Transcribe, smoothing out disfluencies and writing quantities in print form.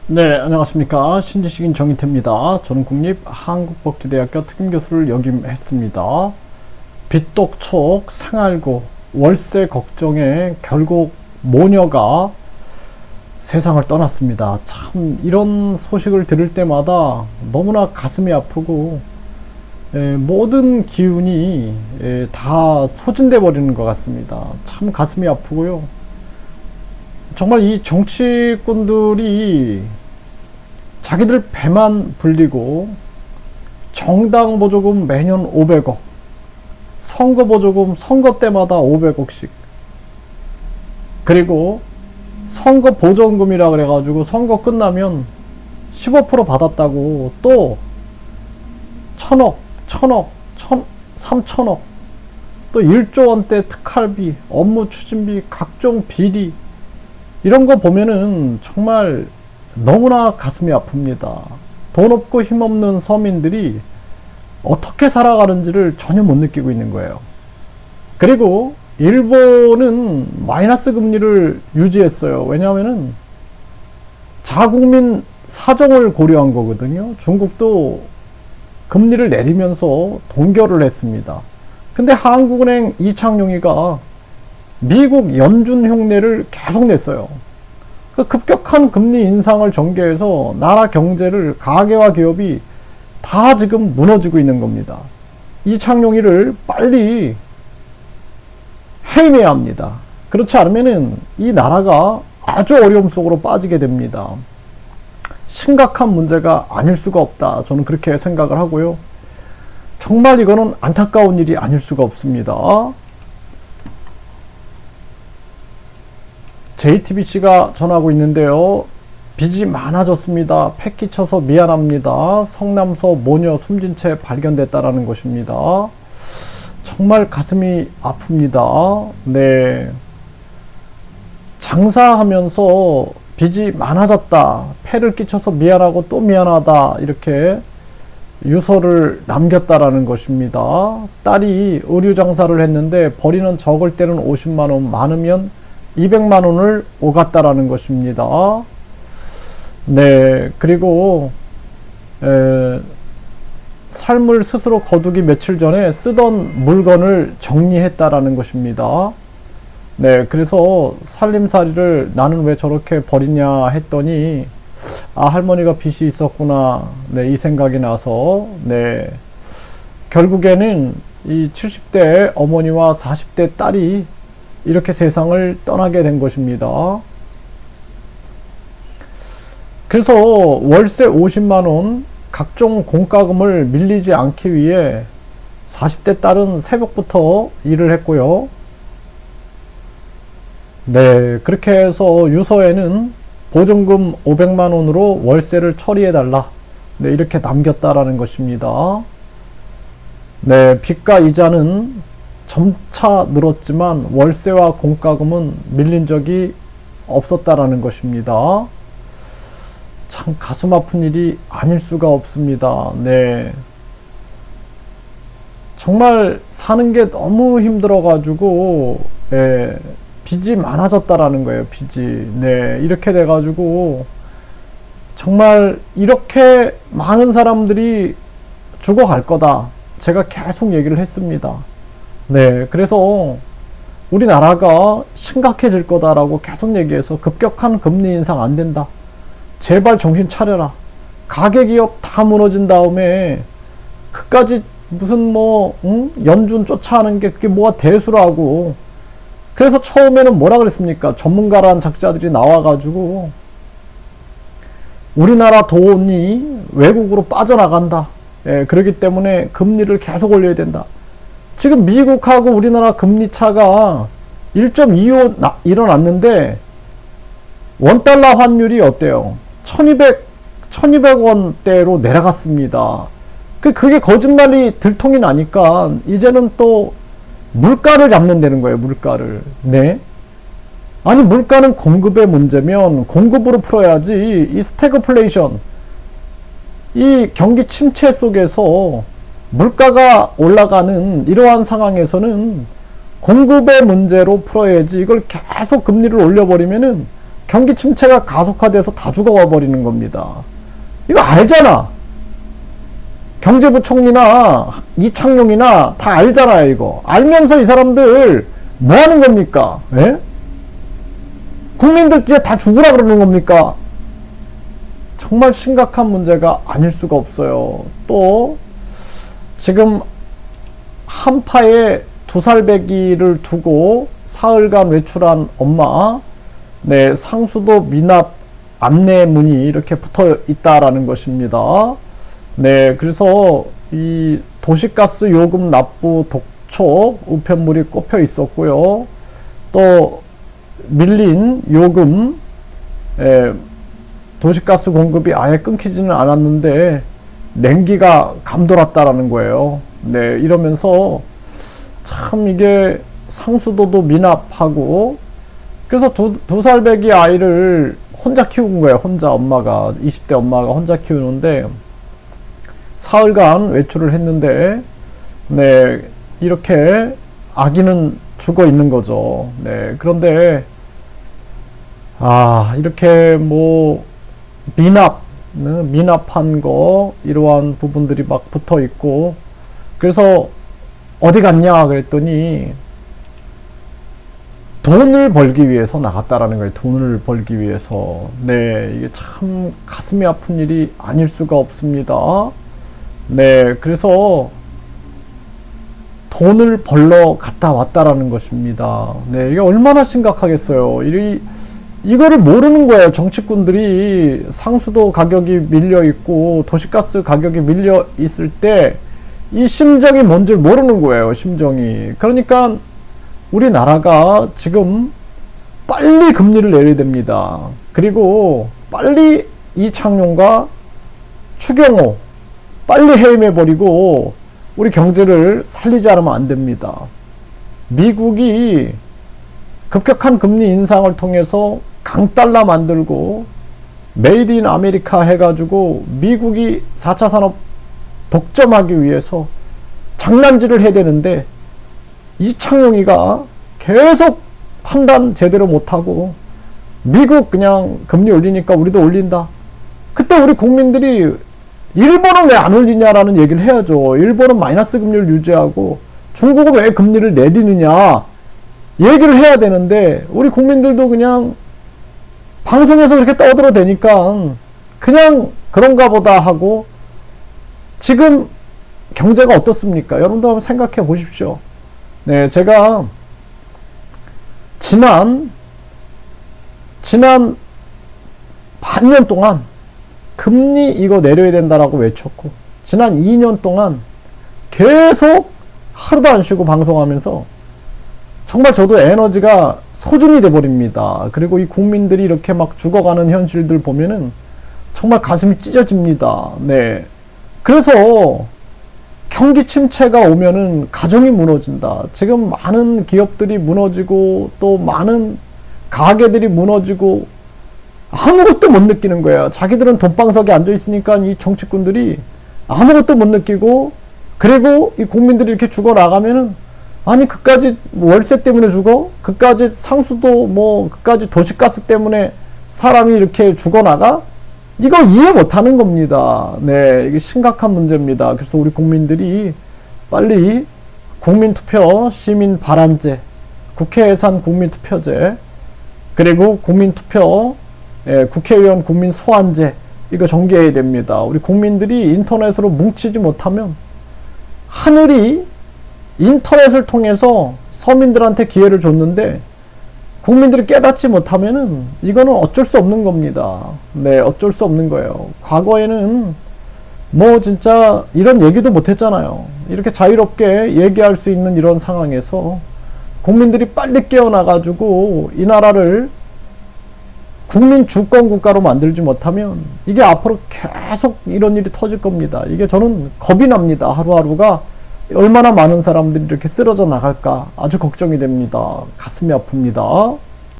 네, 안녕하십니까. 신지식인 정인태입니다. 저는 국립한국복지대학교 특임교수를 역임했습니다. 빚독촉, 생활고, 월세 걱정에 결국 모녀가 세상을 떠났습니다. 참 이런 소식을 들을 때마다 너무나 가슴이 아프고 모든 기운이 다 소진돼 버리는 것 같습니다. 참 가슴이 아프고요. 정말 이 정치꾼들이 자기들 배만 불리고 정당 보조금 매년 500억, 선거 보조금 선거 때마다 500억씩, 그리고 선거 보전금이라 그래가지고 선거 끝나면 15% 받았다고 또 1000억, 3000억, 또 1조 원대 특활비, 업무 추진비, 각종 비리, 이런 거 보면은 정말 너무나 가슴이 아픕니다. 돈 없고 힘없는 서민들이 어떻게 살아가는지를 전혀 못 느끼고 있는 거예요. 그리고 일본은 마이너스 금리를 유지했어요. 왜냐하면은 자국민 사정을 고려한 거거든요. 중국도 금리를 내리면서 동결을 했습니다. 근데 한국은행 이창용이가 미국 연준 흉내를 계속 냈어요. 그 급격한 금리 인상을 전개해서 나라 경제를, 가계와 기업이 다 지금 무너지고 있는 겁니다. 이창용이를 빨리 해임해야 합니다. 그렇지 않으면은 이 나라가 아주 어려움 속으로 빠지게 됩니다. 심각한 문제가 아닐 수가 없다. 저는 그렇게 생각을 하고요. 정말 이거는 안타까운 일이 아닐 수가 없습니다. JTBC가 전하고 있는데요. 빚이 많아졌습니다. 패 끼쳐서 미안합니다. 성남서 모녀 숨진 채 발견됐다라는 것입니다. 정말 가슴이 아픕니다. 네. 장사하면서 빚이 많아졌다. 패를 끼쳐서 미안하고 또 미안하다. 이렇게 유서를 남겼다라는 것입니다. 딸이 의류 장사를 했는데 벌이는 적을 때는 50만 원, 많으면 200만 원을 오갔다라는 것입니다. 네, 그리고 삶을 스스로 거두기 며칠 전에 쓰던 물건을 정리했다라는 것입니다. 네, 그래서 살림살이를 나는 왜 저렇게 버리냐 했더니 아, 할머니가 빚이 있었구나. 네, 이 생각이 나서 네, 결국에는 이 70대 어머니와 40대 딸이 이렇게 세상을 떠나게 된 것입니다. 그래서 월세 50만원, 각종 공과금을 밀리지 않기 위해 40대 딸은 새벽부터 일을 했고요. 네, 그렇게 해서 유서에는 보증금 500만원으로 월세를 처리해달라. 네, 이렇게 남겼다라는 것입니다. 네, 빚과 이자는 점차 늘었지만 월세와 공과금은 밀린 적이 없었다라는 것입니다. 참 가슴 아픈 일이 아닐 수가 없습니다. 네. 정말 사는 게 너무 힘들어 가지고 빚이 많아졌다라는 거예요. 빚이. 네. 이렇게 돼 가지고 정말 이렇게 많은 사람들이 죽어갈 거다. 제가 계속 얘기를 했습니다. 네, 그래서 우리나라가 심각해질 거다라고 계속 얘기해서 급격한 금리 인상 안 된다. 제발 정신 차려라. 가계기업 다 무너진 다음에 그까지 무슨 연준 쫓아하는 게 그게 뭐가 대수라고. 그래서 처음에는 뭐라 그랬습니까? 전문가란 작자들이 나와가지고 우리나라 돈이 외국으로 빠져나간다. 예, 그렇기 때문에 금리를 계속 올려야 된다. 지금 미국하고 우리나라 금리 차가 1.25 일어났는데 원달러 환율이 어때요? 1200원대로 내려갔습니다. 그게 거짓말이 들통이 나니까 이제는 또 물가를 잡는다는 거예요. 물가를. 네. 아니 물가는 공급의 문제면 공급으로 풀어야지. 이 스태그플레이션, 이 경기 침체 속에서 물가가 올라가는 이러한 상황에서는 공급의 문제로 풀어야지. 이걸 계속 금리를 올려버리면은 경기 침체가 가속화돼서 다 죽어가 버리는 겁니다. 이거 알잖아. 경제부총리나 이창용이나 다 알잖아요. 이거 알면서 이 사람들 뭐 하는 겁니까? 예? 국민들 이제 다 죽으라 그러는 겁니까? 정말 심각한 문제가 아닐 수가 없어요. 또 지금 한파에 2살배기를 두고 사흘간 외출한 엄마, 네, 상수도 미납 안내문이 이렇게 붙어 있다라는 것입니다. 네, 그래서 이 도시가스 요금 납부 독촉 우편물이 꼽혀 있었고요. 또 밀린 요금, 도시가스 공급이 아예 끊기지는 않았는데 냉기가 감돌았다라는 거예요. 네, 이러면서 참 이게 상수도도 미납하고, 그래서 두 살배기 아이를 혼자 키운 거예요. 혼자 엄마가, 20대 엄마가 혼자 키우는데 사흘간 외출을 했는데, 네, 이렇게 아기는 죽어 있는 거죠. 네, 그런데 이렇게 뭐 미납한 거, 이러한 부분들이 막 붙어 있고, 그래서 어디 갔냐 그랬더니 돈을 벌기 위해서 나갔다라는 거예요. 돈을 벌기 위해서. 네, 이게 참 가슴이 아픈 일이 아닐 수가 없습니다. 네, 그래서 돈을 벌러 갔다 왔다라는 것입니다. 네, 이게 얼마나 심각하겠어요. 이거를 모르는 거예요. 정치꾼들이 상수도 가격이 밀려 있고 도시가스 가격이 밀려 있을 때 이 심정이 뭔지 모르는 거예요. 심정이. 그러니까 우리나라가 지금 빨리 금리를 내려야 됩니다. 그리고 빨리 이창용과 추경호 빨리 해임해버리고 우리 경제를 살리지 않으면 안 됩니다. 미국이 급격한 금리 인상을 통해서 강달러 만들고 메이드 인 아메리카 해가지고 미국이 4차 산업 독점하기 위해서 장난질을 해야 되는데 이창용이가 계속 판단 제대로 못하고 미국 그냥 금리 올리니까 우리도 올린다. 그때 우리 국민들이 일본은 왜 안 올리냐라는 얘기를 해야죠. 일본은 마이너스 금리를 유지하고 중국은 왜 금리를 내리느냐 얘기를 해야 되는데 우리 국민들도 그냥 방송에서 그렇게 떠들어대니까 그냥 그런가 보다 하고, 지금 경제가 어떻습니까? 여러분들 한번 생각해 보십시오. 네, 제가 지난 반년 동안 금리 이거 내려야 된다라고 외쳤고, 지난 2년 동안 계속 하루도 안 쉬고 방송하면서 정말 저도 에너지가 소중이 돼버립니다. 그리고 이 국민들이 이렇게 막 죽어가는 현실들 보면은 정말 가슴이 찢어집니다. 네. 그래서 경기 침체가 오면은 가정이 무너진다. 지금 많은 기업들이 무너지고 또 많은 가게들이 무너지고 아무것도 못 느끼는 거예요. 자기들은 돈방석에 앉아 있으니까 이 정치꾼들이 아무것도 못 느끼고, 그리고 이 국민들이 이렇게 죽어나가면은 아니 그까지 월세 때문에 죽어? 그까지 상수도 뭐 그까지 도시가스 때문에 사람이 이렇게 죽어나가? 이거 이해 못하는 겁니다. 네, 이게 심각한 문제입니다. 그래서 우리 국민들이 빨리 국민투표 시민 발안제, 국회 예산 국민투표제, 그리고 국민투표, 국회의원 국민 소환제, 이거 정개해야 됩니다. 우리 국민들이 인터넷으로 뭉치지 못하면 하늘이 인터넷을 통해서 서민들한테 기회를 줬는데 국민들이 깨닫지 못하면은 이거는 어쩔 수 없는 겁니다. 네, 어쩔 수 없는 거예요. 과거에는 뭐 진짜 이런 얘기도 못 했잖아요. 이렇게 자유롭게 얘기할 수 있는 이런 상황에서 국민들이 빨리 깨어나가지고 이 나라를 국민 주권 국가로 만들지 못하면 이게 앞으로 계속 이런 일이 터질 겁니다. 이게 저는 겁이 납니다. 하루하루가 얼마나 많은 사람들이 이렇게 쓰러져 나갈까 아주 걱정이 됩니다. 가슴이 아픕니다.